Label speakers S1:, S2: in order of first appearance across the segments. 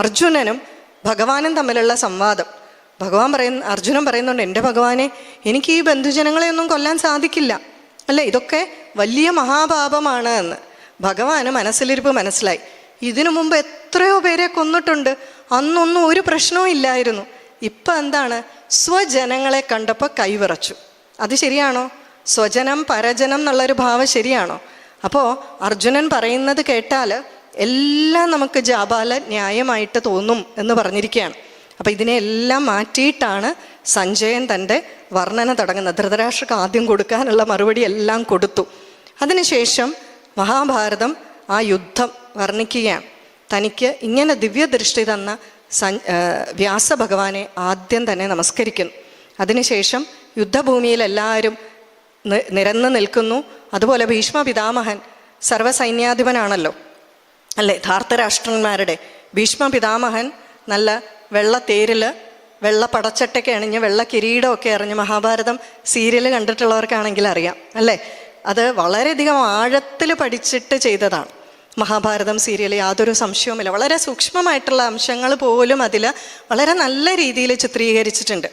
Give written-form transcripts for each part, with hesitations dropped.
S1: അർജുനനും ഭഗവാനും തമ്മിലുള്ള സംവാദം. അർജുനൻ പറയുന്നുണ്ട്, എൻ്റെ ഭഗവാനെ, എനിക്ക് ഈ ബന്ധുജനങ്ങളെയൊന്നും കൊല്ലാൻ സാധിക്കില്ല അല്ലേ, ഇതൊക്കെ വലിയ മഹാപാപമാണ് എന്ന്. ഭഗവാന് മനസ്സിലിരിപ്പ് മനസ്സിലായി. ഇതിനു മുമ്പ് എത്രയോ പേരെ കൊന്നിട്ടുണ്ട്, അന്നൊന്നും ഒരു പ്രശ്നവും ഇല്ലായിരുന്നു. ഇപ്പം എന്താണ്, സ്വജനങ്ങളെ കണ്ടപ്പോൾ കൈവിറച്ചു. അത് ശരിയാണോ? സ്വജനം പരജനം എന്നുള്ളൊരു ഭാവം ശരിയാണോ? അപ്പോൾ അർജുനൻ പറയുന്നത് കേട്ടാൽ എല്ലാം നമുക്ക് ജാബാല ന്യായമായിട്ട് തോന്നും എന്ന് പറഞ്ഞിരിക്കുകയാണ്. അപ്പം ഇതിനെല്ലാം മാറ്റിയിട്ടാണ് സഞ്ജയൻ തൻ്റെ വർണ്ണന തുടങ്ങുന്നത്. ധൃതരാഷ്ട്രക്ക് ആദ്യം കൊടുക്കാനുള്ള മറുപടി എല്ലാം കൊടുത്തു. അതിനുശേഷം മഹാഭാരതം ആ യുദ്ധം വർണ്ണിക്കുകയാണ്. തനിക്ക് ഇങ്ങനെ ദിവ്യദൃഷ്ടി തന്ന വ്യാസഭഗവാനെ ആദ്യം തന്നെ നമസ്കരിക്കുന്നു. അതിനുശേഷം യുദ്ധഭൂമിയിൽ എല്ലാവരും നിരന്ന് നിൽക്കുന്നു. അതുപോലെ ഭീഷ്മ പിതാമഹൻ സർവ്വസൈന്യാധിപനാണല്ലോ അല്ലേ, ധാർത്തരാഷ്ട്രന്മാരുടെ ഭീഷ്മ പിതാമഹൻ നല്ല വെള്ള തേരിൽ വെള്ള പടച്ചട്ടയ്ക്ക് അണിഞ്ഞ് വെള്ള കിരീടമൊക്കെ അറിഞ്ഞ്, മഹാഭാരതം സീരിയൽ കണ്ടിട്ടുള്ളവർക്കാണെങ്കിൽ അറിയാം അല്ലേ, അത് വളരെയധികം ആഴത്തിൽ പഠിച്ചിട്ട് ചെയ്തതാണ് മഹാഭാരതം സീരിയൽ, യാതൊരു സംശയവുമില്ല. വളരെ സൂക്ഷ്മമായിട്ടുള്ള അംശങ്ങൾ പോലും അതിൽ വളരെ നല്ല രീതിയിൽ ചിത്രീകരിച്ചിട്ടുണ്ട്.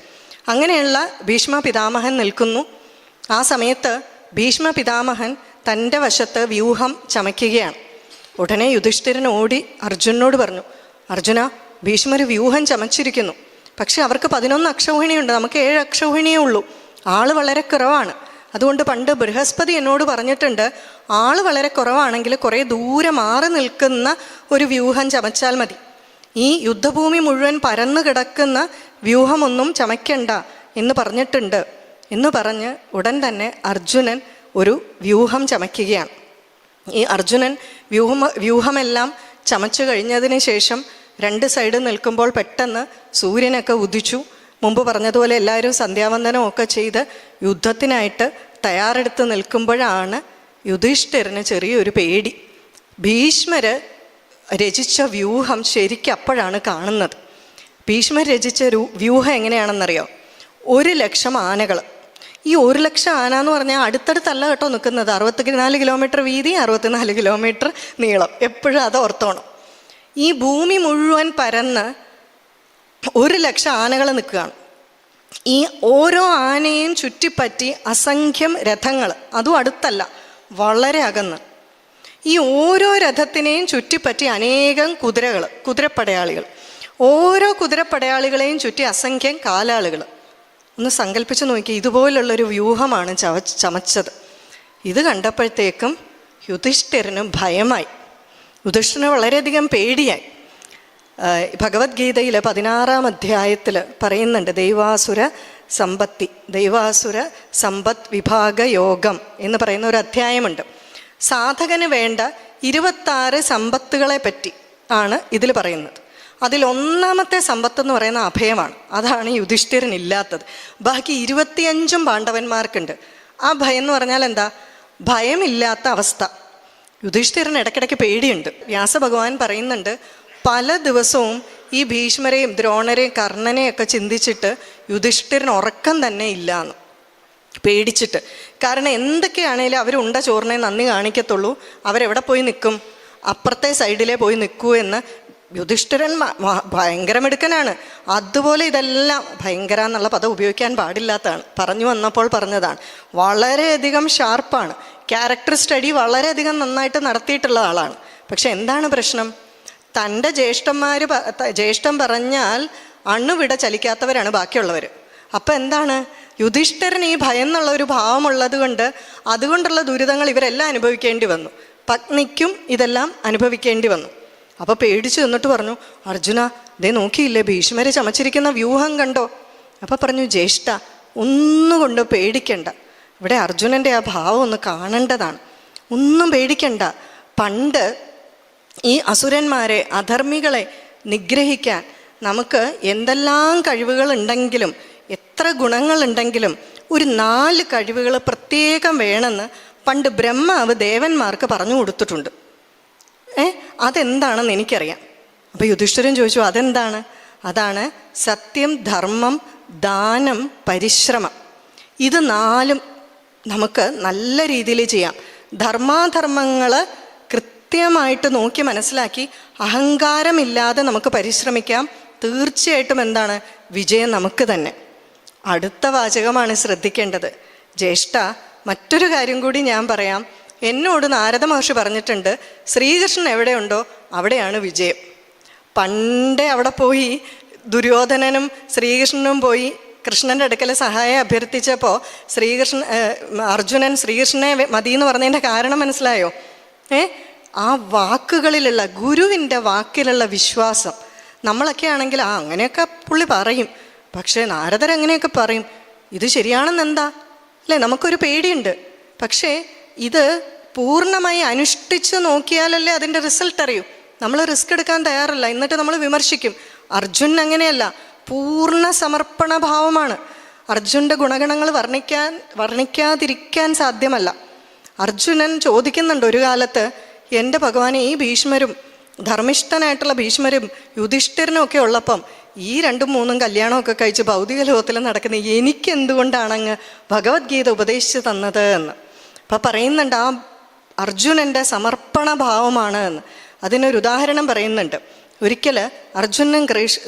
S1: അങ്ങനെയുള്ള ഭീഷ്മ പിതാമഹൻ നിൽക്കുന്നു. ആ സമയത്ത് ഭീഷ്മ പിതാമഹൻ തൻ്റെ വശത്ത് വ്യൂഹം ചമയ്ക്കുകയാണ്. ഉടനെ യുധിഷ്ഠിരൻ ഓടി അർജുനോട് പറഞ്ഞു, അർജുന, ഭീഷ്മർ വ്യൂഹം ചമച്ചിരിക്കുന്നു. പക്ഷെ അവർക്ക് 11 അക്ഷൗഹിണിയുണ്ട്, നമുക്ക് 7 അക്ഷൗഹിണിയേ ഉള്ളൂ. ആള് വളരെ കുറവാണ്. അതുകൊണ്ട് പണ്ട് ബൃഹസ്പതി എന്നോട് പറഞ്ഞിട്ടുണ്ട്, ആള് വളരെ കുറവാണെങ്കിൽ കുറേ ദൂരെ മാറി നിൽക്കുന്ന ഒരു വ്യൂഹം ചമച്ചാൽ മതി. ഈ യുദ്ധഭൂമി മുഴുവൻ പരന്നു കിടക്കുന്ന വ്യൂഹമൊന്നും ചമയ്ക്കണ്ട എന്ന് പറഞ്ഞിട്ടുണ്ട് എന്ന് പറഞ്ഞ് ഉടൻ തന്നെ അർജുനൻ ഒരു വ്യൂഹം ചമയ്ക്കുകയാണ്. ഈ അർജുനൻ വ്യൂഹമെല്ലാം ചമച്ചു കഴിഞ്ഞതിന് ശേഷം 2 സൈഡ് നിൽക്കുമ്പോൾ പെട്ടെന്ന് സൂര്യനൊക്കെ ഉദിച്ചു. മുമ്പ് പറഞ്ഞതുപോലെ എല്ലാവരും സന്ധ്യാവന്ദനമൊക്കെ ചെയ്ത് യുദ്ധത്തിനായിട്ട് തയ്യാറെടുത്ത് നിൽക്കുമ്പോഴാണ് യുധിഷ്ഠിരന് ചെറിയൊരു പേടി. ഭീഷ്മര് രചിച്ച വ്യൂഹം ശരിക്കും അപ്പോഴാണ് കാണുന്നത്. ഭീഷ്മർ രചിച്ച ഒരു വ്യൂഹം എങ്ങനെയാണെന്നറിയോ? 1,00,000 ആനകൾ. ഈ 1,00,000 ആന എന്ന് പറഞ്ഞാൽ അടുത്തടുത്തല്ല കേട്ടോ നിൽക്കുന്നത്. 64 കിലോമീറ്റർ വീതി, 64 കിലോമീറ്റർ നീളം. എപ്പോഴും അത് ഓർത്തോണം. ഈ ഭൂമി മുഴുവൻ പരന്ന് 1,00,000 ആനകൾ നിൽക്കുകയാണ്. ഈ ഓരോ ആനയും ചുറ്റിപ്പറ്റി അസംഖ്യം രഥങ്ങൾ, അതും അടുത്തല്ല, വളരെ അകന്ന്. ഈ ഓരോ രഥത്തിനെയും ചുറ്റിപ്പറ്റി അനേകം കുതിരകൾ, കുതിരപ്പടയാളികൾ. ഓരോ കുതിരപ്പടയാളികളെയും ചുറ്റി അസംഖ്യം കാലാളുകൾ. ഒന്ന് സങ്കല്പിച്ച് നോക്കി, ഇതുപോലുള്ളൊരു വ്യൂഹമാണ് ചമച്ചത്. ഇത് കണ്ടപ്പോഴത്തേക്കും യുധിഷ്ഠിരന് ഭയമായി. യുധിഷ്ഠിരന് വളരെയധികം പേടിയായി. ഭഗവത്ഗീതയിൽ 16-ാം അധ്യായത്തിൽ പറയുന്നുണ്ട്, ദൈവാസുര സമ്പത്ത് വിഭാഗ യോഗം എന്ന് പറയുന്ന ഒരു അധ്യായമുണ്ട്. സാധകന് വേണ്ട 26 സമ്പത്തുകളെ പറ്റി ആണ് ഇതിൽ പറയുന്നത്. അതിൽ 1-ാമത്തെ സമ്പത്ത് എന്ന് പറയുന്ന അഭയമാണ്. അതാണ് യുധിഷ്ഠിരനില്ലാത്തത്. ബാക്കി 25 പാണ്ഡവന്മാർക്കുണ്ട്. ആ ഭയം എന്ന് പറഞ്ഞാൽ എന്താ? ഭയമില്ലാത്ത അവസ്ഥ. യുധിഷ്ഠിരന് ഇടയ്ക്കിടയ്ക്ക് പേടിയുണ്ട്. വ്യാസഭഗവാൻ പറയുന്നുണ്ട്, പല ദിവസവും ഈ ഭീഷ്മരെയും ദ്രോണരെയും കർണനെയൊക്കെ ചിന്തിച്ചിട്ട് യുധിഷ്ഠിരന് ഉറക്കം തന്നെ ഇല്ലയെന്ന്, പേടിച്ചിട്ട്. കാരണം എന്തൊക്കെയാണേലും അവരുണ്ട ചോറിനെ നന്ദി കാണിക്കത്തുള്ളൂ. അവരെവിടെ പോയി നിൽക്കും? അപ്പുറത്തെ സൈഡിലേ പോയി നിൽക്കൂ എന്ന്. യുധിഷ്ഠിരൻ ഭയങ്കര മിടുക്കനാണ്. അതുപോലെ ഇതെല്ലാം ഭയങ്കര എന്നുള്ള പദം ഉപയോഗിക്കാൻ പാടില്ലാത്തതാണ്, പറഞ്ഞു വന്നപ്പോൾ പറഞ്ഞതാണ്. വളരെയധികം ഷാർപ്പാണ്. ക്യാരക്ടർ സ്റ്റഡി വളരെയധികം നന്നായിട്ട് നടത്തിയിട്ടുള്ള ആളാണ്. പക്ഷെ എന്താണ് പ്രശ്നം? തൻ്റെ ജ്യേഷ്ഠൻ പറഞ്ഞാൽ അണുവിട ചലിക്കാത്തവരാണ് ബാക്കിയുള്ളവർ. അപ്പം എന്താണ്? യുധിഷ്ഠിരൻ ഈ ഭയം എന്നുള്ള ഒരു ഭാവമുള്ളത് കൊണ്ട് അതുകൊണ്ടുള്ള ദുരിതങ്ങൾ ഇവരെല്ലാം അനുഭവിക്കേണ്ടി വന്നു. പത്നിക്കും ഇതെല്ലാം അനുഭവിക്കേണ്ടി വന്നു. അപ്പോൾ പേടിച്ചു നിന്നിട്ട് പറഞ്ഞു, അർജുന, ദേ നോക്കിയില്ലേ, ഭീഷ്മരെ ചമച്ചിരിക്കുന്ന വ്യൂഹം കണ്ടോ? അപ്പം പറഞ്ഞു, ജ്യേഷ്ഠ, ഒന്നുകൊണ്ട് പേടിക്കണ്ട. ഇവിടെ അർജുനൻ്റെ ആ ഭാവം ഒന്ന് കാണേണ്ടതാണ്. ഒന്നും പേടിക്കണ്ട. പണ്ട് ഈ അസുരന്മാരെ, അധർമ്മികളെ നിഗ്രഹിക്കാൻ നമുക്ക് എന്തെല്ലാം കഴിവുകളുണ്ടെങ്കിലും, എത്ര ഗുണങ്ങളുണ്ടെങ്കിലും ഒരു 4 കഴിവുകൾ പ്രത്യേകം വേണമെന്ന് പണ്ട് ബ്രഹ്മാവ് ദേവന്മാർക്ക് പറഞ്ഞു കൊടുത്തിട്ടുണ്ട്. അതെന്താണെന്ന് എനിക്കറിയാം. അപ്പോൾ യുധിഷ്ഠിരൻ ചോദിച്ചു, അതെന്താണ്? അതാണ് സത്യം, ധർമ്മം, ദാനം, പരിശ്രമം. ഇത് 4 നമുക്ക് നല്ല രീതിയിൽ ചെയ്യാം. ധർമാധർമ്മങ്ങൾ കൃത്യമായിട്ട് നോക്കി മനസ്സിലാക്കി അഹങ്കാരമില്ലാതെ നമുക്ക് പരിശ്രമിക്കാം. തീർച്ചയായിട്ടും എന്താണ് വിജയം നമുക്ക് തന്നെ. അടുത്ത വാചകമാണ് ശ്രദ്ധിക്കേണ്ടത്. ജ്യേഷ്ഠ, മറ്റൊരു കാര്യം കൂടി ഞാൻ പറയാം. എന്നോട് നാരദ മഹർഷി പറഞ്ഞിട്ടുണ്ട്, ശ്രീകൃഷ്ണൻ എവിടെയുണ്ടോ അവിടെയാണ് വിജയം. പണ്ടേ അവിടെ പോയി ദുര്യോധനനും ശ്രീകൃഷ്ണനും പോയി കൃഷ്ണൻ്റെ അടുക്കൽ സഹായം അഭ്യർത്ഥിച്ചപ്പോൾ അർജുനൻ ശ്രീകൃഷ്ണനെ മതി എന്ന് പറഞ്ഞതിൻ്റെ കാരണം മനസ്സിലായോ? ആ വാക്കുകളിലുള്ള ഗുരുവിൻ്റെ വാക്കിലുള്ള വിശ്വാസം. നമ്മളൊക്കെ ആണെങ്കിൽ അങ്ങനെയൊക്കെ പുള്ളി പറയും, പക്ഷേ നാരദർ അങ്ങനെയൊക്കെ പറയും, ഇത് ശരിയാണെന്നെന്താ അല്ലേ, നമുക്കൊരു പേടിയുണ്ട്. പക്ഷേ ഇത് പൂർണ്ണമായി അനുഷ്ഠിച്ച് നോക്കിയാലല്ലേ അതിൻ്റെ റിസൾട്ട് അറിയൂ. നമ്മൾ റിസ്ക് എടുക്കാൻ തയ്യാറല്ല, എന്നിട്ട് നമ്മൾ വിമർശിക്കും. അർജുൻ അങ്ങനെയല്ല, പൂർണ്ണ സമർപ്പണ ഭാവമാണ്. അർജുൻ്റെ ഗുണഗണങ്ങൾ വർണ്ണിക്കാതിരിക്കാൻ സാധ്യമല്ല. അർജുനൻ ചോദിക്കുന്നുണ്ട് ഒരു കാലത്ത്, എൻ്റെ ഭഗവാനെ, ഈ ഭീഷ്മരും ധർമ്മിഷ്ഠനായിട്ടുള്ള ഭീഷ്മരും യുധിഷ്ഠിരനും ഒക്കെ ഉള്ളപ്പം ഈ 2-3 കല്യാണമൊക്കെ കഴിച്ച് ഭൗതിക ലോകത്തിൽ നടക്കുന്ന എനിക്കെന്തുകൊണ്ടാണ് അങ്ങ് ഭഗവത്ഗീത ഉപദേശിച്ച് തന്നത് എന്ന്. അപ്പം പറയുന്നുണ്ട് ആ അർജുനൻ്റെ സമർപ്പണ ഭാവമാണ് എന്ന്. അതിനൊരു ഉദാഹരണം പറയുന്നുണ്ട്. ഒരിക്കൽ അർജുനനും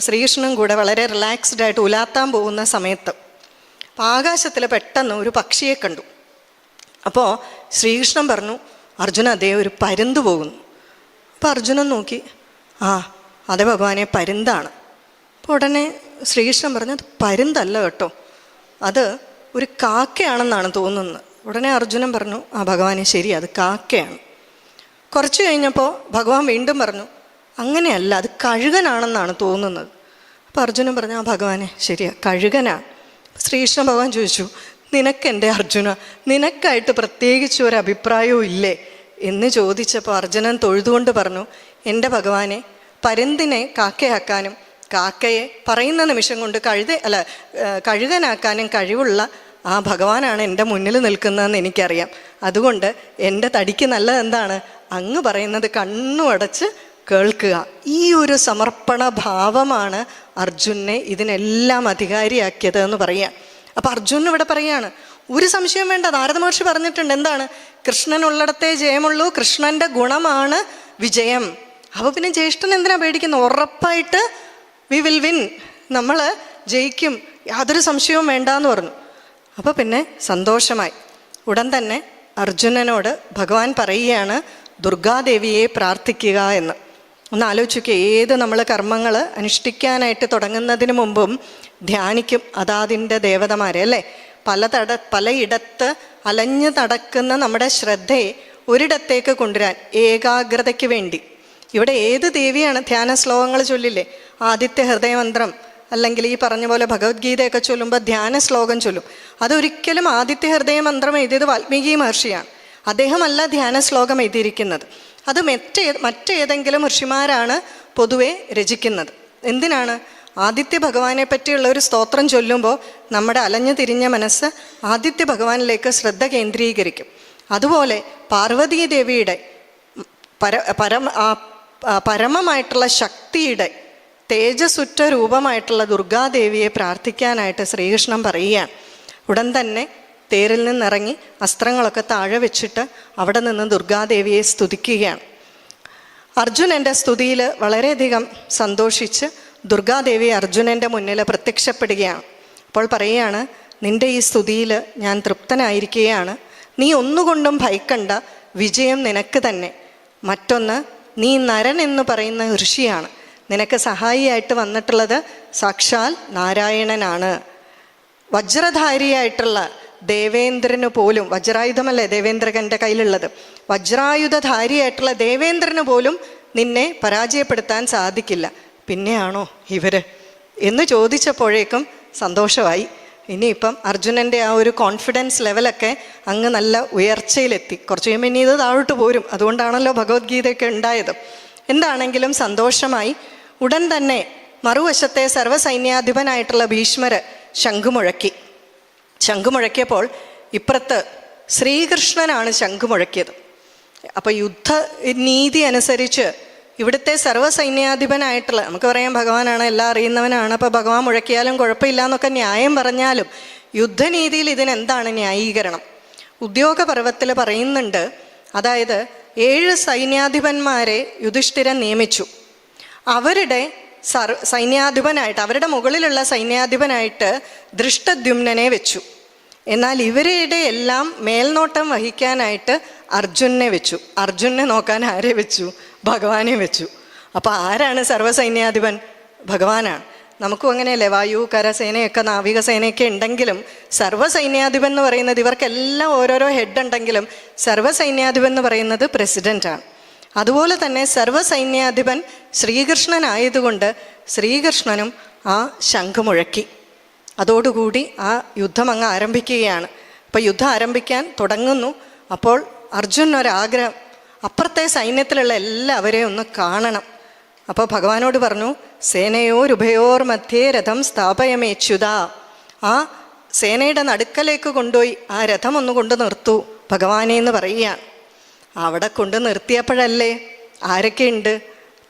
S1: ശ്രീകൃഷ്ണനും കൂടെ വളരെ റിലാക്സ്ഡ് ആയിട്ട് ഉലാത്താൻ പോകുന്ന സമയത്ത് ആകാശത്തിൽ പെട്ടെന്ന് ഒരു പക്ഷിയെ കണ്ടു. അപ്പോൾ ശ്രീകൃഷ്ണൻ പറഞ്ഞു, അർജുന, അതേ ഒരു പരുന്ത് പോകുന്നു. അപ്പോൾ അർജുനൻ നോക്കി, അതെ ഭഗവാനെ, പരുന്താണ്. അപ്പോൾ ഉടനെ ശ്രീകൃഷ്ണൻ പറഞ്ഞു, അത് പരുന്തല്ല കേട്ടോ, അത് ഒരു കാക്കയാണെന്നാണ് തോന്നുന്നത്. ഉടനെ അർജുനൻ പറഞ്ഞു, ഭഗവാനെ ശരി, അത് കാക്കയാണ്. കുറച്ച് കഴിഞ്ഞപ്പോൾ ഭഗവാൻ വീണ്ടും പറഞ്ഞു, അങ്ങനെയല്ല, അത് കഴുകനാണെന്നാണ് തോന്നുന്നത്. അപ്പോൾ അർജുനൻ പറഞ്ഞു, ഭഗവാനെ ശരിയാ, കഴുകനാണ്. ശ്രീകൃഷ്ണ ഭഗവാൻ ചോദിച്ചു, നിനക്കെൻ്റെ അർജുന, നിനക്കായിട്ട് പ്രത്യേകിച്ച് ഒരു അഭിപ്രായവും ഇല്ലേ എന്ന് ചോദിച്ചപ്പോൾ അർജുനൻ തൊഴുതുകൊണ്ട് പറഞ്ഞു, എൻ്റെ ഭഗവാനെ, പരുന്തിനെ കാക്കയാക്കാനും കാക്കയെ പറയുന്ന നിമിഷം കൊണ്ട് കഴുകനാക്കാനും കഴിവുള്ള ആ ഭഗവാനാണ് എൻ്റെ മുന്നിൽ നിൽക്കുന്നതെന്ന് എനിക്കറിയാം. അതുകൊണ്ട് എൻ്റെ തടിക്ക് നല്ലത് എന്താണ്, അങ്ങ് പറയുന്നത് കണ്ണുമടച്ച് കേൾക്കുക. ഈ ഒരു സമർപ്പണ ഭാവമാണ് അർജുനെ ഇതിനെല്ലാം അധികാരിയാക്കിയത് എന്ന് പറയാം. അപ്പം അർജുൻ ഇവിടെ പറയാണ്, ഒരു സംശയം വേണ്ട, നാരദ മഹർഷി പറഞ്ഞിട്ടുണ്ട്, എന്താണ്, കൃഷ്ണനുള്ളിടത്തേ ജയമുള്ളൂ, കൃഷ്ണൻ്റെ ഗുണമാണ് വിജയം. അപ്പോൾ പിന്നെ ജ്യേഷ്ഠൻ എന്തിനാ പേടിക്കുന്നത്? ഉറപ്പായിട്ട് വി വിൽ വിൻ, നമ്മൾ ജയിക്കും, യാതൊരു സംശയവും വേണ്ടാന്ന് പറഞ്ഞു. അപ്പോൾ പിന്നെ സന്തോഷമായി. ഉടൻ തന്നെ അർജുനനോട് ഭഗവാൻ പറയുകയാണ്, ദുർഗാദേവിയെ പ്രാർത്ഥിക്കുക എന്ന്. ഒന്ന് ആലോചിക്കുക, ഏത് നമ്മൾ കർമ്മങ്ങൾ അനുഷ്ഠിക്കാനായിട്ട് തുടങ്ങുന്നതിന് മുമ്പും ധ്യാനിക്കും അതാതിൻ്റെ ദേവതമാരെ അല്ലേ. പലയിടത്ത് അലഞ്ഞു നടക്കുന്ന നമ്മുടെ ശ്രദ്ധയെ ഒരിടത്തേക്ക് കൊണ്ടുവരാൻ ഏകാഗ്രതയ്ക്ക് വേണ്ടി. ഇവിടെ ഏത് ദേവിയാണ് ധ്യാന ശ്ലോകങ്ങൾ ചൊല്ലില്ലേ, ആദിത്യ ഹൃദയമന്ത്രം അല്ലെങ്കിൽ ഈ പറഞ്ഞ പോലെ ഭഗവത്ഗീതയൊക്കെ ചൊല്ലുമ്പോൾ ധ്യാന ശ്ലോകം ചൊല്ലും. അതൊരിക്കലും ആദിത്യ ഹൃദയമന്ത്രം എഴുതിയത് വാൽമീകി മഹർഷിയാണ്. അദ്ദേഹമല്ല ധ്യാന ശ്ലോകം എഴുതിയിരിക്കുന്നത്. അത് മറ്റേതെങ്കിലും ഋഷിമാരാണ് പൊതുവെ രചിക്കുന്നത്. എന്തിനാണ്? ആദിത്യ ഭഗവാനെ പറ്റിയുള്ള ഒരു സ്തോത്രം ചൊല്ലുമ്പോൾ നമ്മുടെ അലഞ്ഞു തിരിഞ്ഞ മനസ്സ് ആദിത്യ ഭഗവാനിലേക്ക് ശ്രദ്ധ കേന്ദ്രീകരിക്കും. അതുപോലെ പാർവതീദേവിയുടെ പരമമായിട്ടുള്ള ശക്തിയുടെ തേജസ്സുറ്റ രൂപമായിട്ടുള്ള ദുർഗാദേവിയെ പ്രാർത്ഥിക്കാനായിട്ട് ശ്രീകൃഷ്ണൻ പറയുകയാണ്. ഉടൻ തന്നെ തേരിൽ നിന്നിറങ്ങി അസ്ത്രങ്ങളൊക്കെ താഴെ വെച്ചിട്ട് അവിടെ നിന്ന് ദുർഗാദേവിയെ സ്തുതിക്കുകയാണ്. അർജുനൻ്റെ സ്തുതിയിൽ വളരെയധികം സന്തോഷിച്ച് ദുർഗാദേവി അർജുനൻ്റെ മുന്നിൽ പ്രത്യക്ഷപ്പെടുകയാണ്. അപ്പോൾ പറയുകയാണ്, നിൻ്റെ ഈ സ്തുതിയിൽ ഞാൻ തൃപ്തനായിരിക്കുകയാണ്. നീ ഒന്നുകൊണ്ടും ഭയക്കണ്ട, വിജയം നിനക്ക് തന്നെ. മറ്റൊന്ന്, നീ നരൻ എന്ന് പറയുന്ന ഋഷിയാണ്. നിനക്ക് സഹായിയായിട്ട് വന്നിട്ടുള്ളത് സാക്ഷാൽ നാരായണനാണ്. വജ്രധാരിയായിട്ടുള്ള ദേവേന്ദ്രന് പോലും, വജ്രായുധമല്ലേ ദേവേന്ദ്രൻ്റെ കയ്യിലുള്ളത്, വജ്രായുധധാരിയായിട്ടുള്ള ദേവേന്ദ്രന് പോലും നിന്നെ പരാജയപ്പെടുത്താൻ സാധിക്കില്ല. പിന്നെയാണോ ഇവര് എന്ന് ചോദിച്ചപ്പോഴേക്കും സന്തോഷമായി. ഇനിയിപ്പം അർജുനൻ്റെ ആ ഒരു കോൺഫിഡൻസ് ലെവലൊക്കെ അങ്ങ് നല്ല ഉയർച്ചയിലെത്തി. കുറച്ച് കഴിയുമ്പോൾ ഇനി ഇത് താഴോട്ട് പോരും. അതുകൊണ്ടാണല്ലോ ഭഗവത്ഗീതയൊക്കെ ഉണ്ടായത്. എന്താണെങ്കിലും സന്തോഷമായി. ഉടൻ തന്നെ മറുവശത്തെ സർവ്വസൈന്യാധിപനായിട്ടുള്ള ഭീഷ്മര് ശംഖുമുഴക്കി. ശംഖുമുഴക്കിയപ്പോൾ ഇപ്പുറത്ത് ശ്രീകൃഷ്ണനാണ് ശംഖുമുഴക്കിയത്. അപ്പോൾ യുദ്ധനീതി അനുസരിച്ച് ഇവിടുത്തെ സർവ്വസൈന്യാധിപനായിട്ടുള്ള, നമുക്ക് പറയാം ഭഗവാനാണ്, എല്ലാം അറിയുന്നവനാണ്, അപ്പോൾ ഭഗവാൻ മുഴക്കിയാലും കുഴപ്പമില്ല എന്നൊക്കെ ന്യായം പറഞ്ഞാലും യുദ്ധനീതിയിൽ ഇതിനെന്താണ് ന്യായീകരണം? ഉദ്യോഗപർവത്തിൽ പറയുന്നുണ്ട്, അതായത് 7 സൈന്യാധിപന്മാരെ യുധിഷ്ഠിരൻ നിയമിച്ചു. അവരുടെ സൈന്യാധിപനായിട്ട്, അവരുടെ മുകളിലുള്ള സൈന്യാധിപനായിട്ട് ദൃഷ്ടദ്യുമ്നനെ വെച്ചു. എന്നാൽ ഇവരുടെ എല്ലാം മേൽനോട്ടം വഹിക്കാനായിട്ട് അർജുനെ വെച്ചു. അർജുനെ നോക്കാൻ ആരെ വെച്ചു? ഭഗവാനെ വെച്ചു. അപ്പോൾ ആരാണ് സർവ്വസൈന്യാധിപൻ? ഭഗവാനാണ്. നമുക്കും അങ്ങനെയല്ലേ, വായു, കരസേനയൊക്കെ നാവികസേനയൊക്കെ ഉണ്ടെങ്കിലും സർവ്വസൈന്യാധിപൻ എന്ന് പറയുന്നത്, ഇവർക്കെല്ലാം ഓരോരോ ഹെഡ് ഉണ്ടെങ്കിലും സർവ്വസൈന്യാധിപൻ എന്ന് പറയുന്നത് പ്രസിഡൻ്റാണ്. അതുപോലെ തന്നെ സർവ്വസൈന്യാധിപൻ ശ്രീകൃഷ്ണനായതുകൊണ്ട് ശ്രീകൃഷ്ണനും ആ ശംഖ് മുഴക്കി. അതോടുകൂടി ആ യുദ്ധം അങ്ങ് ആരംഭിക്കുകയാണ്. അപ്പോൾ യുദ്ധം ആരംഭിക്കാൻ തുടങ്ങുന്നു. അപ്പോൾ അർജുനൊരാഗ്രഹം, അപ്പുറത്തെ സൈന്യത്തിലുള്ള എല്ലാവരെയും ഒന്ന് കാണണം. അപ്പോൾ ഭഗവാനോട് പറഞ്ഞു, സേനയോരുഭയോർ മധ്യേ രഥം സ്ഥാപയമേച്യുത. ആ സേനയുടെ നടുക്കലേക്ക് കൊണ്ടുപോയി ആ രഥം ഒന്ന് കൊണ്ട് നിർത്തൂ ഭഗവാനെ എന്ന് പറയുകയാണ്. അവിടെ കൊണ്ട് നിർത്തിയപ്പോഴല്ലേ ആരൊക്കെയുണ്ട്?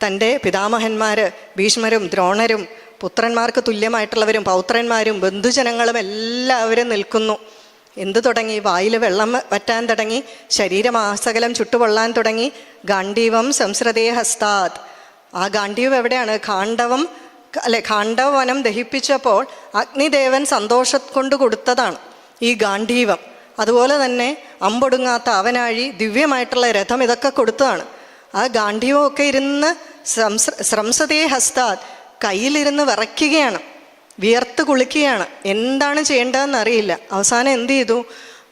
S1: തൻ്റെ പിതാമഹന്മാർ ഭീഷ്മരും ദ്രോണരും, പുത്രന്മാർക്ക് തുല്യമായിട്ടുള്ളവരും പൗത്രന്മാരും ബന്ധുജനങ്ങളും എല്ലാവരും നിൽക്കുന്നു. എന്ത് തുടങ്ങി? വായിൽ വെള്ളം വറ്റാൻ തുടങ്ങി, ശരീരമാസകലം ചുട്ടുപൊള്ളാൻ തുടങ്ങി. ഗാണ്ഡീവം സംസ്രതേ ഹസ്താത്. ആ ഗാണ്ഡീവം എവിടെയാണ്? ഖാണ്ഡവനം ദഹിപ്പിച്ചപ്പോൾ അഗ്നിദേവൻ സന്തോഷം കൊണ്ട് കൊടുത്തതാണ് ഈ ഗാണ്ഡീവം. അതുപോലെ തന്നെ അമ്പൊടുങ്ങാത്ത അവനാഴി, ദിവ്യമായിട്ടുള്ള രഥം, ഇതൊക്കെ കൊടുത്തതാണ്. ആ ഗാണ്ഡീവമൊക്കെ ഇരുന്ന് സംസതേ ഹസ്താത്, കയ്യിലിരുന്ന് വിറയ്ക്കുകയാണ്, വിയർത്ത് കുളിക്കുകയാണ്. എന്താണ് ചെയ്യേണ്ടതെന്ന് അറിയില്ല. അവസാനം എന്ത് ചെയ്തു?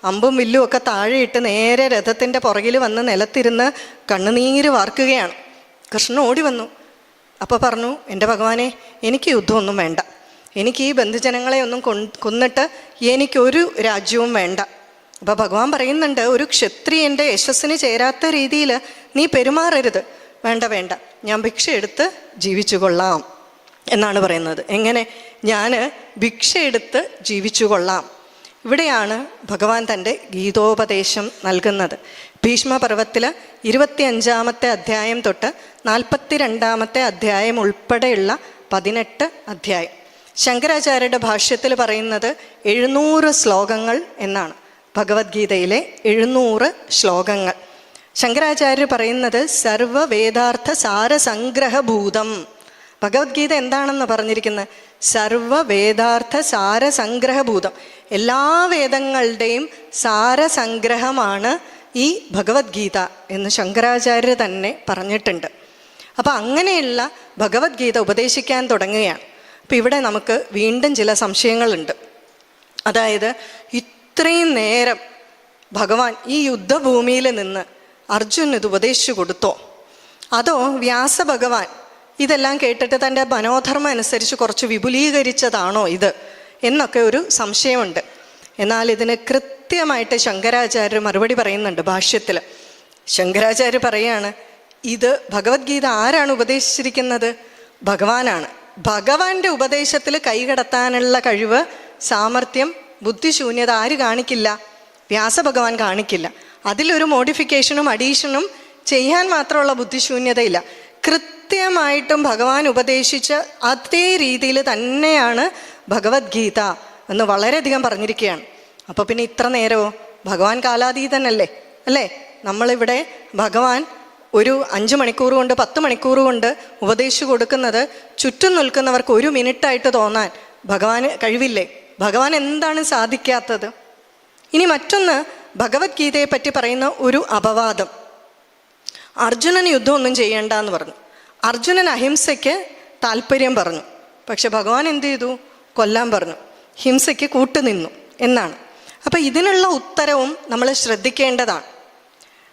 S1: അമ്പും വില്ലും ഒക്കെ താഴെയിട്ട് നേരെ രഥത്തിൻ്റെ പുറകിൽ വന്ന് നിലത്തിരുന്ന് കണ്ണുനീര് വാർക്കുകയാണ്. കൃഷ്ണൻ ഓടി വന്നു. അപ്പോൾ പറഞ്ഞു, എൻ്റെ ഭഗവാനെ, എനിക്ക് യുദ്ധമൊന്നും വേണ്ട, എനിക്ക് ഈ ബന്ധുജനങ്ങളെ ഒന്നും കൊന്നിട്ട് എനിക്കൊരു രാജ്യവും വേണ്ട. അപ്പോൾ ഭഗവാൻ പറയുന്നുണ്ട്, ഒരു ക്ഷത്രിയൻ്റെ യശസ്സിന് ചേരാത്ത രീതിയിൽ നീ പെരുമാറരുത്. വേണ്ട വേണ്ട, ഞാൻ ഭിക്ഷ എടുത്ത് ജീവിച്ചു കൊള്ളാം എന്നാണ് പറയുന്നത്. എങ്ങനെ? ഞാൻ ഭിക്ഷ എടുത്ത് ജീവിച്ചു കൊള്ളാം. ഇവിടെയാണ് ഭഗവാൻ തൻ്റെ ഗീതോപദേശം നൽകുന്നത്. ഭീഷ്മപർവത്തിൽ 25-ാമത്തെ അധ്യായം തൊട്ട് 42-ാമത്തെ അധ്യായം ഉൾപ്പെടെയുള്ള 18 അധ്യായം. ശങ്കരാചാര്യരുടെ ഭാഷ്യത്തിൽ പറയുന്നത് 700 ശ്ലോകങ്ങൾ എന്നാണ്. ഭഗവത്ഗീതയിലെ 700 ശ്ലോകങ്ങൾ. ശങ്കരാചാര്യർ പറയുന്നത് സർവവേദാർത്ഥ സാരസംഗ്രഹഭൂതം. ഭഗവത്ഗീത എന്താണെന്ന് പറഞ്ഞിരിക്കുന്നത്? സർവവേദാർത്ഥ സാരസംഗ്രഹഭൂതം. എല്ലാ വേദങ്ങളുടെയും സാരസംഗ്രഹമാണ് ഈ ഭഗവത്ഗീത എന്ന് ശങ്കരാചാര്യർ തന്നെ പറഞ്ഞിട്ടുണ്ട്. അപ്പം അങ്ങനെയുള്ള ഭഗവത്ഗീത ഉപദേശിക്കാൻ തുടങ്ങുകയാണ്. അപ്പം ഇവിടെ നമുക്ക് വീണ്ടും ചില സംശയങ്ങളുണ്ട്. അതായത്, ഇത്രയും നേരം ഭഗവാൻ ഈ യുദ്ധഭൂമിയിൽ നിന്ന് അർജുൻ ഇത് ഉപദേശിച്ചു കൊടുത്തോ? അതോ വ്യാസഭഗവാൻ ഇതെല്ലാം കേട്ടിട്ട് തൻ്റെ മനോധർമ്മം അനുസരിച്ച് കുറച്ച് വിപുലീകരിച്ചതാണോ ഇത് എന്നൊക്കെ ഒരു സംശയമുണ്ട്. എന്നാൽ ഇതിന് കൃത്യമായിട്ട് ശങ്കരാചാര്യർ മറുപടി പറയുന്നുണ്ട് ഭാഷ്യത്തിൽ. ശങ്കരാചാര്യർ പറയാണ്, ഇത് ഭഗവത്ഗീത ആരാണ് ഉപദേശിച്ചിരിക്കുന്നത്? ഭഗവാനാണ്. ഭഗവാന്റെ ഉപദേശത്തിൽ കൈകടത്താനുള്ള കഴിവ്, സാമർഥ്യം, ബുദ്ധിശൂന്യത ആര് കാണിക്കില്ല? വ്യാസഭഗവാൻ കാണിക്കില്ല. അതിലൊരു മോഡിഫിക്കേഷനും അഡീഷനും ചെയ്യാൻ മാത്രമുള്ള ബുദ്ധിശൂന്യതയില്ല. കൃത്യമായിട്ടും ഭഗവാൻ ഉപദേശിച്ച അതേ രീതിയിൽ തന്നെയാണ് ഭഗവത്ഗീത എന്ന് വളരെയധികം പറഞ്ഞിരിക്കുകയാണ്. അപ്പോൾ പിന്നെ ഇത്ര നേരമോ? ഭഗവാൻ കാലാതീതനല്ലേ, അല്ലേ? നമ്മളിവിടെ ഭഗവാൻ ഒരു 5 മണിക്കൂർ കൊണ്ട് 10 മണിക്കൂർ കൊണ്ട് ഉപദേശിച്ചു കൊടുക്കുന്നത് ചുറ്റും നിൽക്കുന്നവർക്ക് 1 മിനിറ്റായിട്ട് തോന്നാൻ ഭഗവാന് കഴിവില്ലേ? ഭഗവാൻ എന്താണ് സാധിക്കാത്തത്? ഇനി മറ്റൊന്ന്, ഭഗവത്ഗീതയെ പറ്റി പറയുന്ന ഒരു അപവാദം. അർജുനൻ യുദ്ധമൊന്നും ചെയ്യേണ്ട എന്ന് പറഞ്ഞു. അർജുനൻ അഹിംസയ്ക്ക് താല്പര്യം പറഞ്ഞു. പക്ഷെ ഭഗവാൻ എന്ത് ചെയ്തു? കൊല്ലാൻ പറഞ്ഞു. ഹിംസയ്ക്ക് കൂട്ടുനിന്നു എന്നാണ്. അപ്പം ഇതിനുള്ള ഉത്തരവും നമ്മൾ ശ്രദ്ധിക്കേണ്ടതാണ്.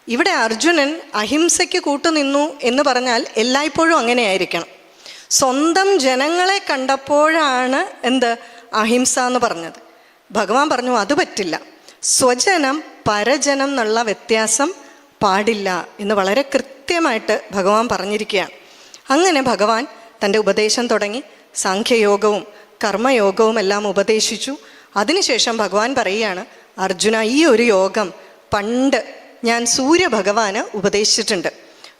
S1: ഇവിടെ അർജുനൻ അഹിംസയ്ക്ക് കൂട്ടുനിന്നു എന്ന് പറഞ്ഞാൽ എല്ലായ്പ്പോഴും അങ്ങനെയായിരിക്കണം. സ്വന്തം ജനങ്ങളെ കണ്ടപ്പോഴാണ് എന്ത് അഹിംസ എന്ന് പറഞ്ഞത്. ഭഗവാൻ പറഞ്ഞു അത് പറ്റില്ല, സ്വജനം പരജനം എന്നുള്ള വ്യത്യാസം പാടില്ല എന്ന് വളരെ കൃത്യമായിട്ട് ഭഗവാൻ പറഞ്ഞിരിക്കുകയാണ്. അങ്ങനെ ഭഗവാൻ തൻ്റെ ഉപദേശം തുടങ്ങി. സാഖ്യയോഗവും കർമ്മയോഗവും എല്ലാം ഉപദേശിച്ചു. അതിനുശേഷം ഭഗവാൻ പറയുകയാണ്, അർജുന, ഈ ഒരു യോഗം പണ്ട് ഞാൻ സൂര്യഭഗവാന് ഉപദേശിച്ചിട്ടുണ്ട്.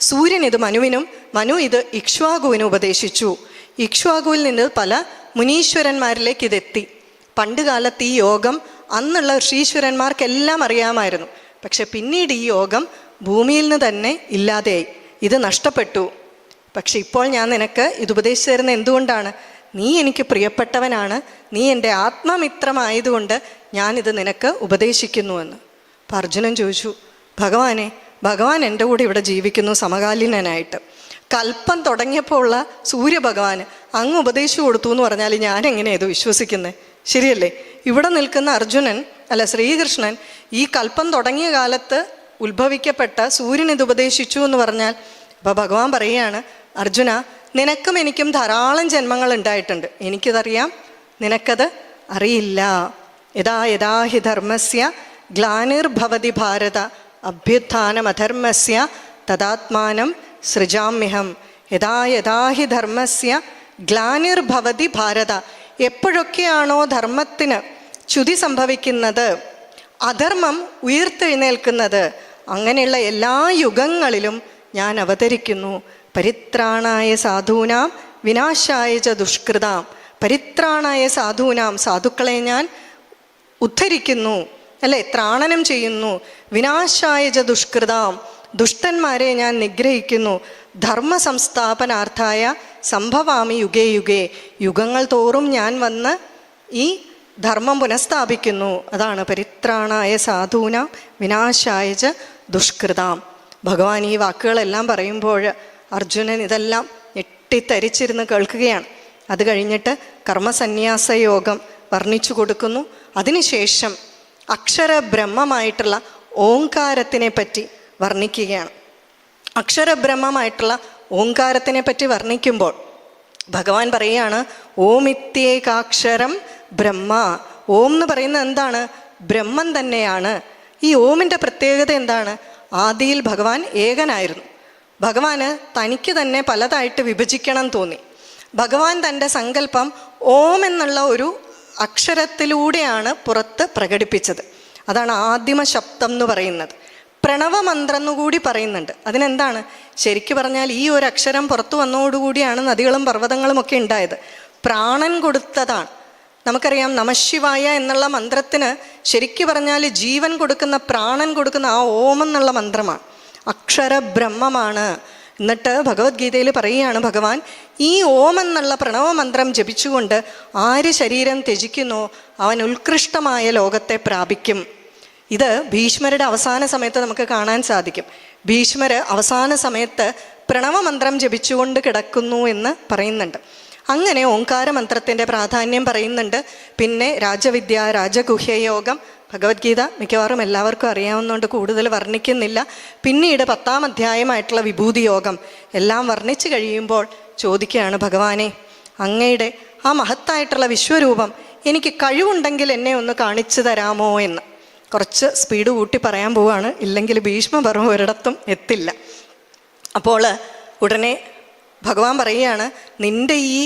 S1: സൂര്യൻ ഇത് മനുവിനും, മനു ഇത് ഇക്ഷ്വാകുവിനും ഉപദേശിച്ചു. ഇക്ഷ്വാകുവിൽ നിന്ന് പല മുനീശ്വരന്മാരിലേക്ക് ഇതെത്തി. പണ്ട് കാലത്ത് ഈ യോഗം അന്നുള്ള ഋഷീശ്വരന്മാർക്കെല്ലാം അറിയാമായിരുന്നു. പക്ഷെ പിന്നീട് ഈ യോഗം ഭൂമിയിൽ നിന്ന് തന്നെ ഇല്ലാതെയായി, ഇത് നഷ്ടപ്പെട്ടു. പക്ഷെ ഇപ്പോൾ ഞാൻ നിനക്ക് ഇത് ഉപദേശിച്ചു തരുന്ന എന്തുകൊണ്ടാണ്? നീ എനിക്ക് പ്രിയപ്പെട്ടവനാണ്, നീ എൻ്റെ ആത്മമിത്രമായതുകൊണ്ട് ഞാനിത് നിനക്ക് ഉപദേശിക്കുന്നുവെന്ന്. അപ്പം അർജുനൻ ചോദിച്ചു, ഭഗവാനെ, ഭഗവാൻ എൻ്റെ കൂടെ ഇവിടെ ജീവിക്കുന്നു സമകാലീനനായിട്ട്. കൽപ്പം തുടങ്ങിയപ്പോൾ ഉള്ള സൂര്യഭഗവാന് അങ്ങ് ഉപദേശിച്ചു കൊടുത്തു എന്ന് പറഞ്ഞാൽ ഞാൻ എങ്ങനെയാണ് ഇത് വിശ്വസിക്കുന്നത്? ശരിയല്ലേ? ഇവിടെ നിൽക്കുന്ന അർജുനൻ, അല്ല ശ്രീകൃഷ്ണൻ, ഈ കൽപ്പം തുടങ്ങിയ കാലത്ത് ഉത്ഭവിക്കപ്പെട്ട സൂര്യൻ ഇത് ഉപദേശിച്ചു എന്ന് പറഞ്ഞാൽ, അപ്പോൾ ഭഗവാൻ പറയുകയാണ്, അർജുന, നിനക്കും എനിക്കും ധാരാളം ജന്മങ്ങൾ ഉണ്ടായിട്ടുണ്ട്, എനിക്കതറിയാം, നിനക്കത് അറിയില്ല. യഥാ യഥാ ഹി ധർമ്മസ്യ ഗ്ലാനിർഭവതി ഭാരത അഭ്യുത്ഥാനമധർമ്മസ്യ തദാത്മാനം സൃജാമ്യഹം. യഥാ യഥാ ഹി ധർമ്മസ്യ ഗ്ലാനിർഭവതി ഭാരത. എപ്പോഴൊക്കെയാണോ ധർമ്മത്തിന് ച്യുതി സംഭവിക്കുന്നത്, അധർമ്മം ഉയർത്തെഴുന്നേൽക്കുന്നത്, അങ്ങനെയുള്ള എല്ലാ യുഗങ്ങളിലും ഞാൻ അവതരിക്കുന്നു. പരിത്രാണായ സാധൂനാം വിനാശായ ച ദുഷ്കൃതാം. പരിത്രാണായ സാധൂനാം, സാധുക്കളെ ഞാൻ ഉദ്ധരിക്കുന്നു, അല്ലെ, ത്രാണനം ചെയ്യുന്നു. വിനാശായ ച ദുഷ്കൃതാം, ദുഷ്ടന്മാരെ ഞാൻ നിഗ്രഹിക്കുന്നു. ധർമ്മ സംസ്ഥാപനാർത്ഥായ സംഭവാമി യുഗേ യുഗേ. യുഗങ്ങൾ തോറും ഞാൻ വന്ന് ഈ ധർമ്മം പുനഃസ്ഥാപിക്കുന്നു. അതാണ് പരിത്രാണായ സാധൂനാം വിനാശായ ച ദുഷ്കൃതാം. ഭഗവാൻ ഈ വാക്കുകളെല്ലാം പറയുമ്പോൾ അർജുനൻ ഇതെല്ലാം ഞെട്ടിത്തരിച്ചിരുന്ന് കേൾക്കുകയാണ്. അത് കഴിഞ്ഞിട്ട് കർമ്മസന്യാസ യോഗം വർണ്ണിച്ചു കൊടുക്കുന്നു. അതിനുശേഷം അക്ഷരബ്രഹ്മമായിട്ടുള്ള ഓങ്കാരത്തിനെ പറ്റി വർണ്ണിക്കുകയാണ്. അക്ഷരബ്രഹ്മമായിട്ടുള്ള ഓങ്കാരത്തിനെ പറ്റി വർണ്ണിക്കുമ്പോൾ ഭഗവാൻ പറയുകയാണ്, ഓമിത്യേകാക്ഷരം ബ്രഹ്മ. ഓം എന്ന് പറയുന്നത് എന്താണ്? ബ്രഹ്മം തന്നെയാണ്. ഈ ഓമിൻ്റെ പ്രത്യേകത എന്താണ്? ആദിയിൽ ഭഗവാൻ ഏകനായിരുന്നു. ഭഗവാന് തനിക്ക് തന്നെ പലതായിട്ട് വിഭജിക്കണം തോന്നി. ഭഗവാൻ തൻ്റെ സങ്കല്പം ഓം എന്നുള്ള ഒരു അക്ഷരത്തിലൂടെയാണ് പുറത്ത് പ്രകടിപ്പിച്ചത്. അതാണ് ആദിമ ശബ്ദം എന്ന് പറയുന്നത്. പ്രണവമന്ത്രം എന്നുകൂടി പറയുന്നുണ്ട്. അതിനെന്താണ്? ശരിക്കു പറഞ്ഞാൽ ഈ ഒരു അക്ഷരം പുറത്തു വന്നതോടുകൂടിയാണ് നദികളും പർവ്വതങ്ങളും ഒക്കെ ഉണ്ടായത്. പ്രാണൻ കൊടുത്തതാണ്. നമുക്കറിയാം, നമഃശിവായ എന്നുള്ള മന്ത്രത്തിന് ശരിക്കു പറഞ്ഞാൽ ജീവൻ കൊടുക്കുന്ന, പ്രാണൻ കൊടുക്കുന്ന ആ ഓം എന്നുള്ള മന്ത്രമാണ്, അക്ഷരബ്രഹ്മമാണ്. എന്നിട്ട് ഭഗവത്ഗീതയിൽ പറയുകയാണ് ഭഗവാൻ, ഈ ഓം എന്നുള്ള പ്രണവമന്ത്രം ജപിച്ചുകൊണ്ട് ആര് ശരീരം ത്യജിക്കുന്നോ അവൻ ഉത്കൃഷ്ടമായ ലോകത്തെ പ്രാപിക്കും. ഇത് ഭീഷ്മരുടെ അവസാന സമയത്ത് നമുക്ക് കാണാൻ സാധിക്കും. ഭീഷ്മർ അവസാന സമയത്ത് പ്രണവമന്ത്രം ജപിച്ചുകൊണ്ട് കിടക്കുന്നു എന്ന് പറയുന്നുണ്ട്. അങ്ങനെ ഓംകാര മന്ത്രത്തിൻ്റെ പ്രാധാന്യം പറയുന്നുണ്ട്. പിന്നെ രാജവിദ്യ, രാജഗുഹ്യയോഗം, ഭഗവത്ഗീത മിക്കവാറും എല്ലാവർക്കും അറിയാവുന്നതുകൊണ്ട് കൂടുതൽ വർണ്ണിക്കുന്നില്ല. പിന്നീട് 10ാം അധ്യായമായിട്ടുള്ള വിഭൂതി യോഗം എല്ലാം വർണ്ണിച്ചു കഴിയുമ്പോൾ ചോദിക്കുകയാണ്, ഭഗവാനെ, അങ്ങയുടെ ആ മഹത്തായിട്ടുള്ള വിശ്വരൂപം എനിക്ക് കഴിവുണ്ടെങ്കിൽ എന്നെ ഒന്ന് കാണിച്ചു തരാമോ എന്ന്. കുറച്ച് സ്പീഡ് കൂട്ടി പറയാൻ പോവാണ്, ഇല്ലെങ്കിൽ ഭീഷ്മപർവ്വം ഒരിടത്തും എത്തില്ല. അപ്പോൾ ഉടനെ ഭഗവാൻ പറയുകയാണ്, നിൻ്റെ ഈ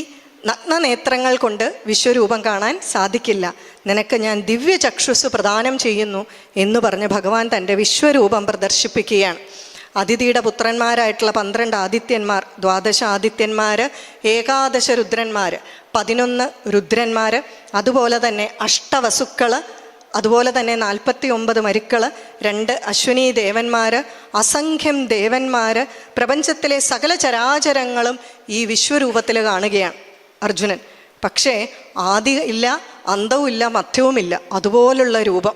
S1: നഗ്നനേത്രങ്ങൾ കൊണ്ട് വിശ്വരൂപം കാണാൻ സാധിക്കില്ല, നിനക്ക് ഞാൻ ദിവ്യ ചക്ഷുസ് പ്രദാനം ചെയ്യുന്നു എന്ന് പറഞ്ഞ് ഭഗവാൻ തൻ്റെ വിശ്വരൂപം പ്രദർശിപ്പിക്കുകയാണ്. അതിഥിയുടെ പുത്രന്മാരായിട്ടുള്ള 12 ആദിത്യന്മാർ, 12 ആദിത്യന്മാർ, 11 രുദ്രന്മാർ, 11 രുദ്രന്മാർ, അതുപോലെ തന്നെ അഷ്ടവസുക്കൾ, അതുപോലെ തന്നെ 49 മരുക്കൾ, 2 അശ്വിനി ദേവന്മാർ, അസംഖ്യം ദേവന്മാർ, പ്രപഞ്ചത്തിലെ സകല ചരാചരങ്ങളും ഈ വിശ്വരൂപത്തിൽ കാണുകയാണ് അർജുനൻ. പക്ഷേ ആദി ഇല്ല, അന്തവുമില്ല, മധ്യവുമില്ല, അതുപോലുള്ള രൂപം.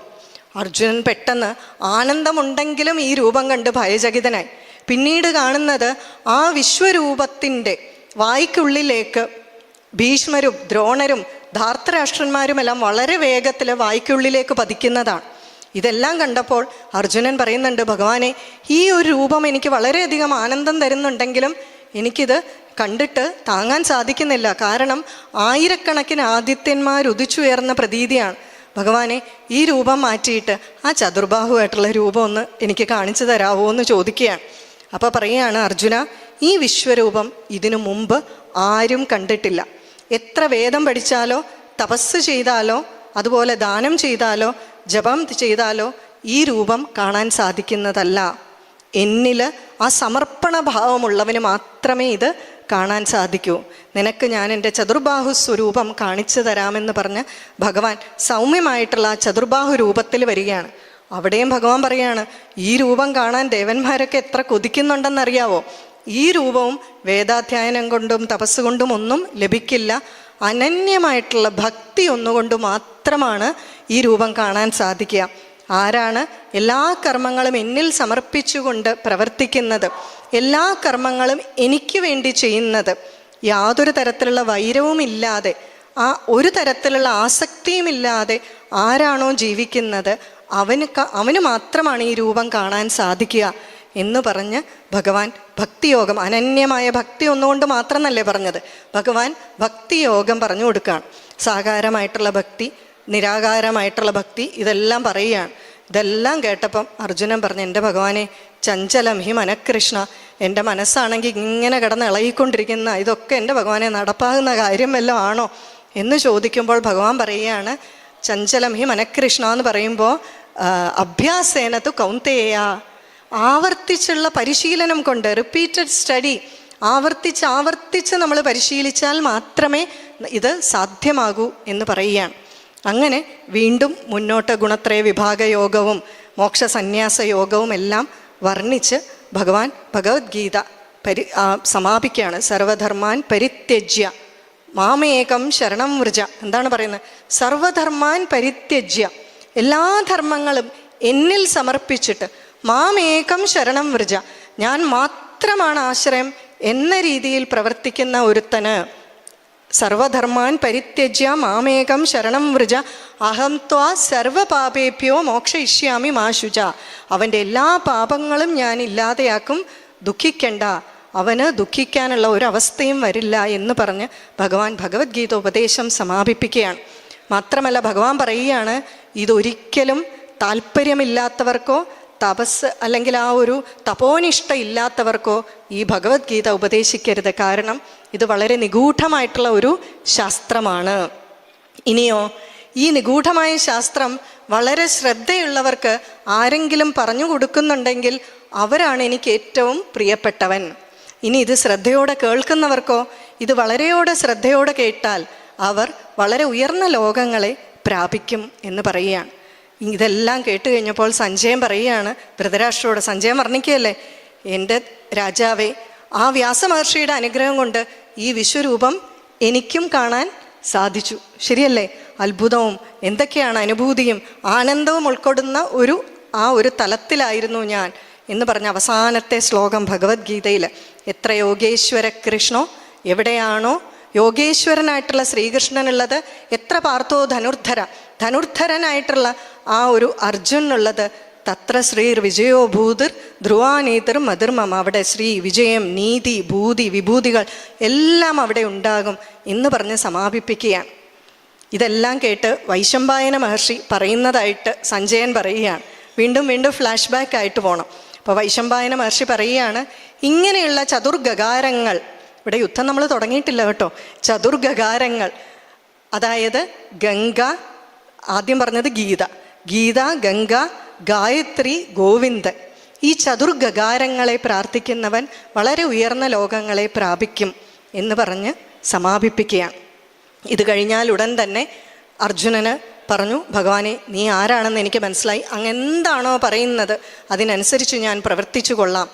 S1: അർജുനൻ പെട്ടെന്ന് ആനന്ദമുണ്ടെങ്കിലും ഈ രൂപം കണ്ട് ഭയചകിതനായി. പിന്നീട് കാണുന്നത് ആ വിശ്വരൂപത്തിൻ്റെ വായ്ക്കുള്ളിലേക്ക് ഭീഷ്മരും ദ്രോണരും ധാർത്തരാഷ്ട്രന്മാരുമെല്ലാം വളരെ വേഗത്തിൽ വായ്ക്കുള്ളിലേക്ക് പതിക്കുന്നതാണ്. ഇതെല്ലാം കണ്ടപ്പോൾ അർജുനൻ പറയുന്നുണ്ട്, ഭഗവാനെ, ഈ ഒരു രൂപം എനിക്ക് വളരെയധികം ആനന്ദം തരുന്നുണ്ടെങ്കിലും എനിക്കിത് കണ്ടിട്ട് താങ്ങാൻ സാധിക്കുന്നില്ല. കാരണം ആയിരക്കണക്കിന് ആദിത്യന്മാർ ഉദിച്ചുയർന്ന പ്രതീതിയാണ്. ഭഗവാനെ, ഈ രൂപം മാറ്റിയിട്ട് ആ ചതുർബാഹുവായിട്ടുള്ള രൂപം ഒന്ന് എനിക്ക് കാണിച്ചു തരാമോ എന്ന് ചോദിക്കുകയാണ്. അപ്പോൾ പറയുകയാണ്, അർജുന, ഈ വിശ്വരൂപം ഇതിനു മുമ്പ് ആരും കണ്ടിട്ടില്ല. എത്ര വേദം പഠിച്ചാലോ, തപസ് ചെയ്താലോ, അതുപോലെ ദാനം ചെയ്താലോ, ജപം ചെയ്താലോ ഈ രൂപം കാണാൻ സാധിക്കുന്നതല്ല. എന്നിൽ ആ സമർപ്പണ ഭാവമുള്ളവന് മാത്രമേ ഇത് കാണാൻ സാധിക്കൂ. നിനക്ക് ഞാൻ എൻ്റെ ചതുർബാഹു സ്വരൂപം കാണിച്ചു തരാമെന്ന് പറഞ്ഞ് ഭഗവാൻ സൗമ്യമായിട്ടുള്ള ആ ചതുർബാഹു രൂപത്തിൽ വരികയാണ്. അവിടെയും ഭഗവാൻ പറയാണ്, ഈ രൂപം കാണാൻ ദേവന്മാരൊക്കെ എത്ര കൊതിക്കുന്നുണ്ടെന്നറിയാവോ? ഈ രൂപവും വേദാധ്യയനം കൊണ്ടും തപസ്സുകൊണ്ടും ഒന്നും ലഭിക്കില്ല. അനന്യമായിട്ടുള്ള ഭക്തി ഒന്നുകൊണ്ട് മാത്രമാണ് ഈ രൂപം കാണാൻ സാധിക്കുക. ആരാണ് എല്ലാ കർമ്മങ്ങളും എന്നിൽ സമർപ്പിച്ചുകൊണ്ട് പ്രവർത്തിക്കുന്നത്, എല്ലാ കർമ്മങ്ങളും എനിക്ക് വേണ്ടി ചെയ്യുന്നത്, യാതൊരു തരത്തിലുള്ള വൈരവുമില്ലാതെ, ഒരു തരത്തിലുള്ള ആസക്തിയുമില്ലാതെ ആരാണോ ജീവിക്കുന്നത് അവന് മാത്രമാണ് ഈ രൂപം കാണാൻ സാധിക്കുക എന്ന് പറഞ്ഞ് ഭഗവാൻ ഭക്തിയോഗം, അനന്യമായ ഭക്തി ഒന്നുകൊണ്ട് മാത്രമെന്നല്ലേ പറഞ്ഞത്, ഭഗവാൻ ഭക്തിയോഗം പറഞ്ഞു കൊടുക്കുകയാണ്. സാകാരമായിട്ടുള്ള ഭക്തി, നിരാകാരമായിട്ടുള്ള ഭക്തി, ഇതെല്ലാം പറയുകയാണ്. ഇതെല്ലാം കേട്ടപ്പം അർജുനൻ പറഞ്ഞു, എൻ്റെ ഭഗവാനെ, ചഞ്ചലം ഹി മനഃകൃഷ്ണ, എൻ്റെ മനസ്സാണെങ്കിൽ ഇങ്ങനെ കിടന്ന് ഇളകിക്കൊണ്ടിരിക്കുന്ന ഇതൊക്കെ എൻ്റെ ഭഗവാനെ നടപ്പാകുന്ന കാര്യം വല്ലതും ആണോ എന്ന് ചോദിക്കുമ്പോൾ ഭഗവാൻ പറയുകയാണ്, ചഞ്ചലം ഹി മനഃകൃഷ്ണ എന്ന് പറയുമ്പോൾ അഭ്യാസേനത്തു കൗന്തേയ, ആവർത്തിച്ചുള്ള പരിശീലനം കൊണ്ട്, റിപ്പീറ്റഡ് സ്റ്റഡി, ആവർത്തിച്ച് നമ്മൾ പരിശീലിച്ചാൽ മാത്രമേ ഇത് സാധ്യമാകൂ എന്ന് പറയുകയാണ്. അങ്ങനെ വീണ്ടും മുന്നോട്ട് ഗുണത്രയ വിഭാഗയോഗവും മോക്ഷ സന്യാസ യോഗവും എല്ലാം വർണ്ണിച്ച് ഭഗവാൻ ഭഗവത്ഗീത സമാപിക്കുകയാണ്. സർവധർമാൻ പരിത്യജ്യ മാമേകം ശരണം വ്രജ. എന്താണ് പറയുന്നത്? സർവധർമാൻ പരിത്യജ്യ, എല്ലാ ധർമ്മങ്ങളും എന്നിൽ സമർപ്പിച്ചിട്ട് മാമേകം ശരണം വ്രജ, ഞാൻ മാത്രമാണ് ആശ്രയം എന്ന രീതിയിൽ പ്രവർത്തിക്കുന്ന ഒരുത്തന്, സർവധർമാൻ പരിത്യജ്യ മാമേകം ശരണം വ്രജ അഹം ത്വാ സർവപാപേഭ്യോ മോക്ഷയിഷ്യാമി മാ ശുച, അവൻ്റെ എല്ലാ പാപങ്ങളും ഞാൻ ഇല്ലാതെയാക്കും, ദുഃഖിക്കണ്ട, അവന് ദുഃഖിക്കാനുള്ള ഒരവസ്ഥയും വരില്ല എന്ന് പറഞ്ഞ് ഭഗവാൻ ഭഗവത്ഗീത ഉപദേശം സമാപിപ്പിക്കുകയാണ്. മാത്രമല്ല ഭഗവാൻ പറയുകയാണ്, ഇതൊരിക്കലും താല്പര്യമില്ലാത്തവർക്കോ തപസ് അല്ലെങ്കിൽ ആ ഒരു തപോനിഷ്ഠ ഇല്ലാത്തവർക്കോ ഈ ഭഗവത്ഗീത ഉപദേശിക്കരുത്. കാരണം ഇത് വളരെ നിഗൂഢമായിട്ടുള്ള ഒരു ശാസ്ത്രമാണ്. ഇനിയോ ഈ നിഗൂഢമായ ശാസ്ത്രം വളരെ ശ്രദ്ധയുള്ളവർക്ക് ആരെങ്കിലും പറഞ്ഞു കൊടുക്കുന്നുണ്ടെങ്കിൽ അവരാണ് എനിക്ക് ഏറ്റവും പ്രിയപ്പെട്ടവൻ. ഇനി ഇത് ശ്രദ്ധയോടെ കേൾക്കുന്നവർക്കോ, ഇത് വളരെയോടെ ശ്രദ്ധയോടെ കേട്ടാൽ അവർ വളരെ ഉയർന്ന ലോകങ്ങളെ പ്രാപിക്കും എന്ന് പറയുകയാണ്. ഇതെല്ലാം കേട്ട് കഴിഞ്ഞപ്പോൾ സഞ്ജയൻ പറയുകയാണ് ധൃതരാഷ്ട്രരോട്, സഞ്ജയൻ വർണ്ണിക്കുകയല്ലേ, എൻ്റെ രാജാവേ, ആ വ്യാസമഹർഷിയുടെ അനുഗ്രഹം കൊണ്ട് ഈ വിശ്വരൂപം എനിക്കും കാണാൻ സാധിച്ചു, ശരിയല്ലേ? അത്ഭുതവും എന്തൊക്കെയാണ് അനുഭൂതിയും ആനന്ദവും ഉൾക്കൊള്ളുന്ന ഒരു തലത്തിലായിരുന്നു ഞാൻ എന്ന് പറഞ്ഞ അവസാനത്തെ ശ്ലോകം ഭഗവത്ഗീതയിൽ, എത്ര യോഗേശ്വര കൃഷ്ണോ, എവിടെയാണോ യോഗേശ്വരനായിട്ടുള്ള ശ്രീകൃഷ്ണനുള്ളത്, എത്ര പാർത്ഥോ ധനുർധരനായിട്ടുള്ള ആ ഒരു അർജുനുള്ളത്, തത്ര ശ്രീർ വിജയോ ഭൂതിർ ധ്രുവാനീതിർ മതിർമം, അവിടെ ശ്രീ വിജയം നീതി ഭൂതി വിഭൂതികൾ എല്ലാം അവിടെ ഉണ്ടാകും എന്ന് പറഞ്ഞ് സമാപിപ്പിക്കുകയാണ്. ഇതെല്ലാം കേട്ട് വൈശമ്പായന മഹർഷി പറയുന്നതായിട്ട് സഞ്ജയൻ പറയുകയാണ്. വീണ്ടും വീണ്ടും ഫ്ലാഷ് ബാക്ക് ആയിട്ട് പോകണം. അപ്പോൾ വൈശമ്പായന മഹർഷി പറയുകയാണ്, ഇങ്ങനെയുള്ള ചതുർഗകാരങ്ങൾ, ഇവിടെ യുദ്ധം നമ്മൾ തുടങ്ങിയിട്ടില്ല കേട്ടോ, ചതുർഗകാരങ്ങൾ, അതായത് ഗംഗ, ആദ്യം പറഞ്ഞത് ഗീത, ഗംഗ, ഗായത്രി, ഗോവിന്ദൻ, ഈ ചതുർഗകാരങ്ങളെ പ്രാർത്ഥിക്കുന്നവൻ വളരെ ഉയർന്ന ലോകങ്ങളെ പ്രാപിക്കും എന്ന് പറഞ്ഞ് സമാപിപ്പിക്കുകയാണ്. ഇത് കഴിഞ്ഞാൽ ഉടൻ തന്നെ അർജുനന് പറഞ്ഞു, ഭഗവാനെ, നീ ആരാണെന്ന് എനിക്ക് മനസ്സിലായി, അങ്ങ് എന്താണോ പറയുന്നത് അതിനനുസരിച്ച് ഞാൻ പ്രവർത്തിച്ചു കൊള്ളാം